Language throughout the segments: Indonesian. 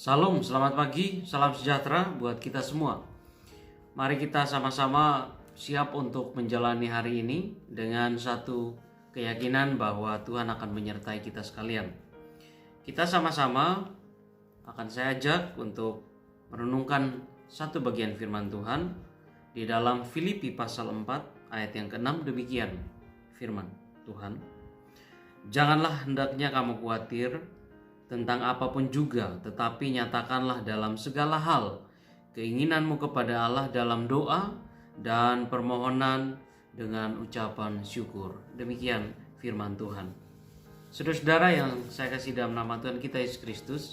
Salam, selamat pagi, salam sejahtera buat kita semua. Mari kita sama-sama siap untuk menjalani hari ini dengan satu keyakinan bahwa Tuhan akan menyertai kita sekalian. Kita sama-sama akan saya ajak untuk merenungkan satu bagian firman Tuhan di dalam Filipi pasal 4 ayat yang ke-6. Demikian firman Tuhan. Janganlah hendaknya kamu khawatir tentang apapun juga, tetapi nyatakanlah dalam segala hal keinginanmu kepada Allah dalam doa dan permohonan dengan ucapan syukur. Demikian firman Tuhan. Saudara-saudara yang saya kasih dalam nama Tuhan kita Yesus Kristus,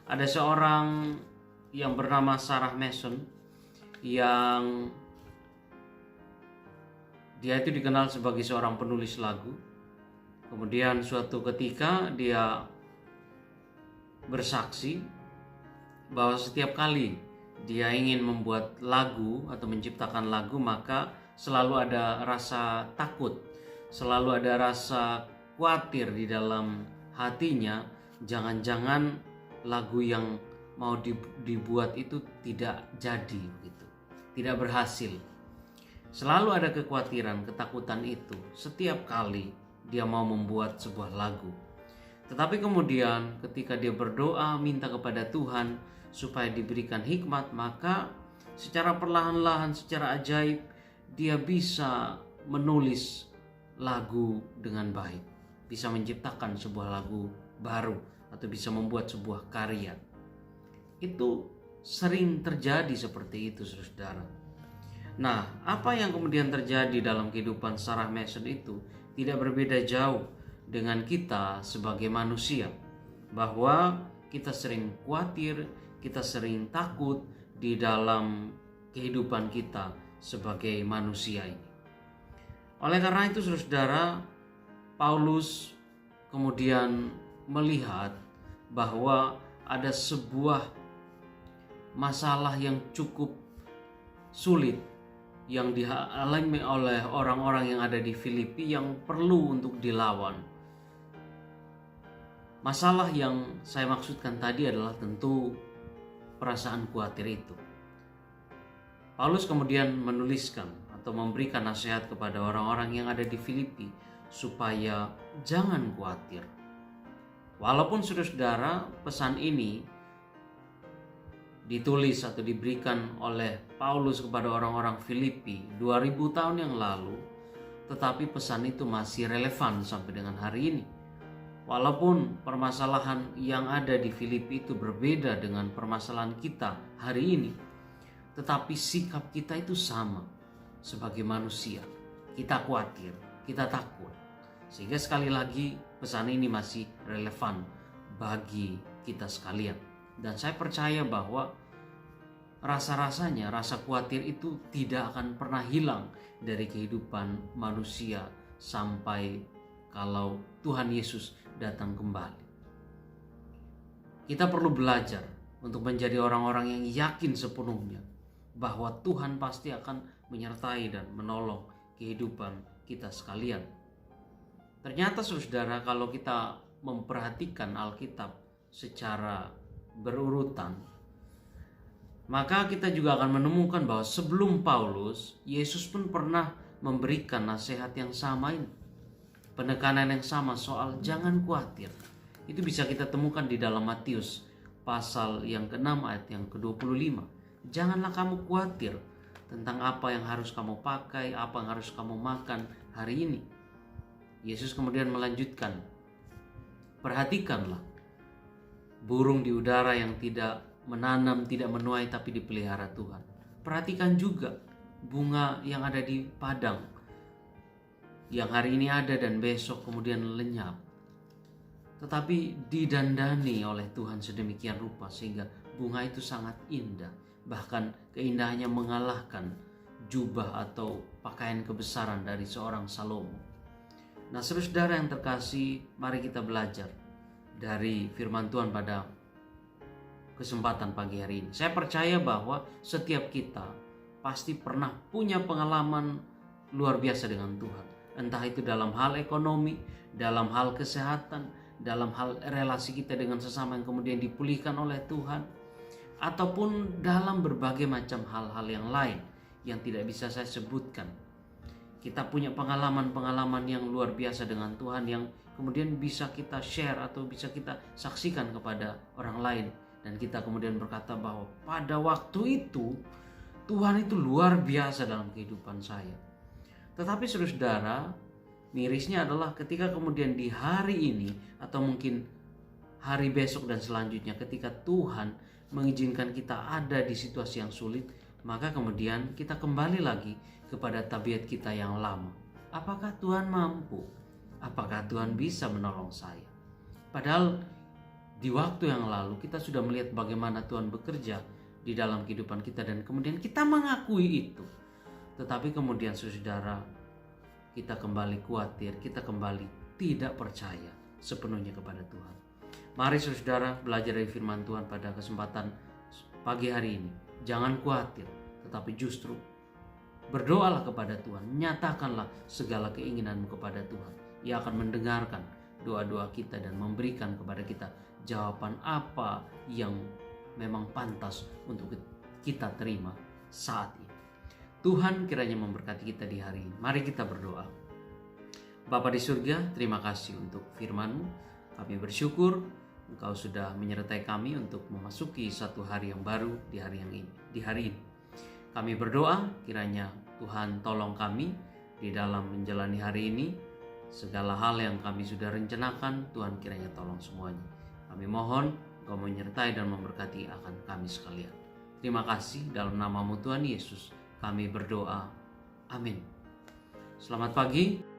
ada seorang yang bernama Sarah Mason yang dia itu dikenal sebagai seorang penulis lagu. Kemudian suatu ketika dia bersaksi bahwa setiap kali dia ingin membuat lagu atau menciptakan lagu, maka selalu ada rasa takut, selalu ada rasa khawatir di dalam hatinya, jangan-jangan lagu yang mau dibuat itu tidak jadi, gitu, tidak berhasil. Selalu ada kekhawatiran, ketakutan itu setiap kali dia mau membuat sebuah lagu. Tetapi kemudian ketika dia berdoa minta kepada Tuhan supaya diberikan hikmat, maka secara perlahan-lahan, secara ajaib dia bisa menulis lagu dengan baik, bisa menciptakan sebuah lagu baru atau bisa membuat sebuah karya. Itu sering terjadi seperti itu, saudara. Nah, apa yang kemudian terjadi dalam kehidupan Sarah Mason itu tidak berbeda jauh dengan kita sebagai manusia, bahwa kita sering khawatir, kita sering takut di dalam kehidupan kita sebagai manusia ini. Oleh karena itu, saudara, Paulus kemudian melihat bahwa ada sebuah masalah yang cukup sulit yang dialami oleh orang-orang yang ada di Filipi yang perlu untuk dilawan. Masalah yang saya maksudkan tadi adalah tentu perasaan khawatir itu. Paulus kemudian menuliskan atau memberikan nasihat kepada orang-orang yang ada di Filipi supaya jangan khawatir. Walaupun saudara-saudara pesan ini ditulis atau diberikan oleh Paulus kepada orang-orang Filipi 2000 tahun yang lalu, tetapi pesan itu masih relevan sampai dengan hari ini. Walaupun permasalahan yang ada di Filipi itu berbeda dengan permasalahan kita hari ini, tetapi sikap kita itu sama sebagai manusia. Kita khawatir, kita takut. Sehingga sekali lagi pesan ini masih relevan bagi kita sekalian. Dan saya percaya bahwa rasa-rasanya, rasa khawatir itu tidak akan pernah hilang dari kehidupan manusia sampai kalau Tuhan Yesus datang kembali. Kita perlu belajar untuk menjadi orang-orang yang yakin sepenuhnya bahwa Tuhan pasti akan menyertai dan menolong kehidupan kita sekalian. Ternyata saudara, kalau kita memperhatikan Alkitab secara berurutan, maka kita juga akan menemukan bahwa sebelum Paulus, Yesus pun pernah memberikan nasihat yang sama ini. Penekanan yang sama soal jangan khawatir. Itu bisa kita temukan di dalam Matius pasal yang ke-6 ayat yang ke-25. Janganlah kamu khawatir tentang apa yang harus kamu pakai, apa yang harus kamu makan hari ini. Yesus kemudian melanjutkan, perhatikanlah burung di udara yang tidak menanam, tidak menuai, tapi dipelihara Tuhan. Perhatikan juga bunga yang ada di padang, yang hari ini ada dan besok kemudian lenyap, tetapi didandani oleh Tuhan sedemikian rupa sehingga bunga itu sangat indah. Bahkan keindahannya mengalahkan jubah atau pakaian kebesaran dari seorang Salomo. Nah, saudara yang terkasih, mari kita belajar dari firman Tuhan pada kesempatan pagi hari ini. Saya percaya bahwa setiap kita pasti pernah punya pengalaman luar biasa dengan Tuhan. Entah itu dalam hal ekonomi, dalam hal kesehatan, dalam hal relasi kita dengan sesama yang kemudian dipulihkan oleh Tuhan, ataupun dalam berbagai macam hal-hal yang lain yang tidak bisa saya sebutkan. Kita punya pengalaman-pengalaman yang luar biasa dengan Tuhan yang kemudian bisa kita share atau bisa kita saksikan kepada orang lain. Dan kita kemudian berkata bahwa pada waktu itu Tuhan itu luar biasa dalam kehidupan saya. Tetapi saudara, mirisnya adalah ketika kemudian di hari ini atau mungkin hari besok dan selanjutnya, ketika Tuhan mengizinkan kita ada di situasi yang sulit, maka kemudian kita kembali lagi kepada tabiat kita yang lama. Apakah Tuhan mampu? Apakah Tuhan bisa menolong saya? Padahal di waktu yang lalu kita sudah melihat bagaimana Tuhan bekerja di dalam kehidupan kita dan kemudian kita mengakui itu. Tetapi kemudian saudara, kita kembali khawatir, kita kembali tidak percaya sepenuhnya kepada Tuhan. Mari saudara belajar dari firman Tuhan pada kesempatan pagi hari ini. Jangan khawatir, tetapi justru berdoalah kepada Tuhan. Nyatakanlah segala keinginanmu kepada Tuhan. Ia akan mendengarkan doa-doa kita dan memberikan kepada kita jawaban apa yang memang pantas untuk kita terima saat ini. Tuhan kiranya memberkati kita di hari ini. Mari kita berdoa. Bapa di surga, terima kasih untuk firman-Mu. Kami bersyukur Engkau sudah menyertai kami untuk memasuki satu hari yang baru di hari ini. Kami berdoa kiranya Tuhan tolong kami di dalam menjalani hari ini. Segala hal yang kami sudah rencanakan, Tuhan kiranya tolong semuanya. Kami mohon Engkau menyertai dan memberkati akan kami sekalian. Terima kasih dalam nama-Mu Tuhan Yesus kami berdoa. Amin. Selamat pagi.